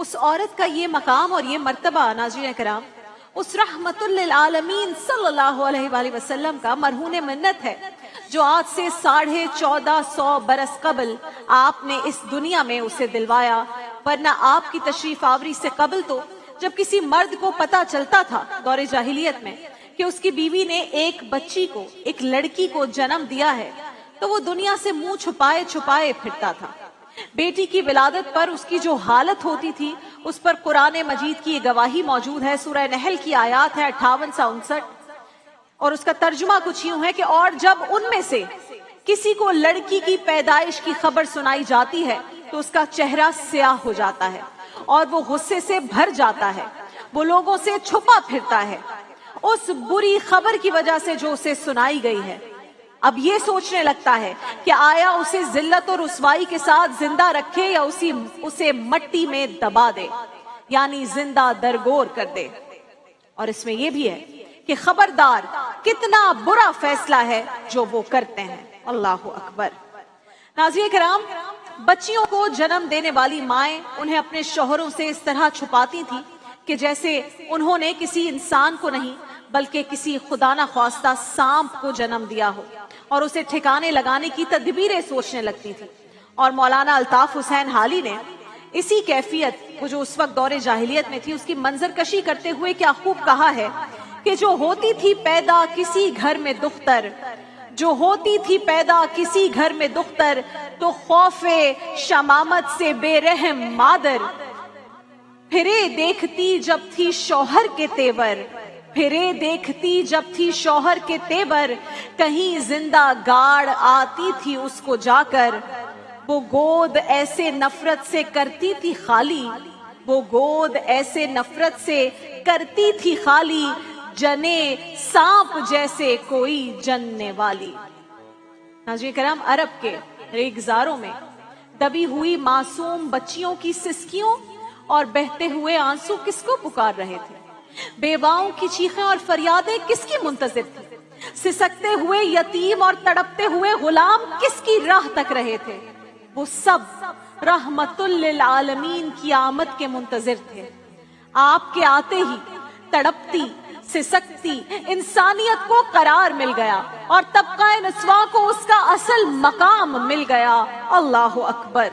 اس عورت کا یہ مقام اور یہ مرتبہ ناظرین کرام اس رحمت للعالمین صلی اللہ علیہ وآلہ وسلم کا مرہون منت ہے، جو آج سے 1450 برس قبل آپ نے اس دنیا میں اسے دلوایا۔ ورنہ آپ کی تشریف آوری سے قبل تو جب کسی مرد کو پتا چلتا تھا دور جاہلیت میں کہ اس کی بیوی نے ایک بچی کو، ایک لڑکی کو جنم دیا ہے، تو وہ دنیا سے منہ چھپائے چھپائے پھرتا تھا۔ بیٹی کی ولادت پر اس کی جو حالت ہوتی تھی اس پر قرآن مجید کی یہ گواہی موجود ہے۔ سورہ نحل کی آیات ہے 58 سے 59، اور اس کا ترجمہ کچھ یوں ہے کہ اور جب ان میں سے کسی کو لڑکی کی پیدائش کی خبر سنائی جاتی ہے تو اس کا چہرہ سیاہ ہو جاتا ہے اور وہ غصے سے بھر جاتا ہے، وہ لوگوں سے چھپا پھرتا ہے اس بری خبر کی وجہ سے جو اسے سنائی گئی ہے۔ اب یہ سوچنے لگتا ہے کہ آیا اسے ذلت اور رسوائی کے ساتھ زندہ رکھے یا اسے مٹی میں دبا دے، یعنی زندہ درگور کر دے۔ اور اس میں یہ بھی ہے کہ خبردار کتنا برا فیصلہ ہے جو وہ کرتے ہیں۔ اللہ اکبر۔ ناظرین کرام، بچیوں کو جنم دینے والی مائیں انہیں اپنے شوہروں سے اس طرح چھپاتی تھیں کہ جیسے انہوں نے کسی انسان کو نہیں بلکہ کسی خدا نہ خواستہ سانپ کو جنم دیا ہو، اور اسے ٹھکانے لگانے کی تدبیریں سوچنے لگتی تھی۔ اور مولانا الطاف حسین حالی نے اسی کیفیت وہ جو اس وقت دور جاہلیت میں تھی اس کی منظر کشی کرتے ہوئے کیا خوب کہا ہے کہ جو ہوتی تھی پیدا کسی گھر میں دختر، جو ہوتی تھی پیدا کسی گھر میں دختر، تو خوف شمامت سے بے رحم مادر، پھرے دیکھتی جب تھی شوہر کے تیور، پھرے دیکھتی جب تھی شوہر کے تیور، کہیں زندہ گاڑ آتی تھی اس کو جا کر، وہ گود ایسے نفرت سے کرتی تھی خالی، وہ گود ایسے نفرت سے کرتی تھی خالی، جنے سانپ جیسے کوئی جننے والی۔ ناظرین کرام، عرب کے ریگزاروں میں دبی ہوئی معصوم بچیوں کی سسکیوں اور بہتے ہوئے آنسو کس کو پکار رہے تھے؟ بیواؤں کی چیخیں اور فریادیں کس کی منتظر تھی؟ سسکتے ہوئے یتیم اور تڑپتے ہوئے غلام کس کی راہ تک رہے تھے؟ وہ سب رحمت للعالمین کی آمد کے منتظر تھے۔ آپ کے آتے ہی تڑپتی سسکتی انسانیت کو قرار مل گیا اور طبقہ نسواں کو اس کا اصل مقام مل گیا۔ اللہ اکبر۔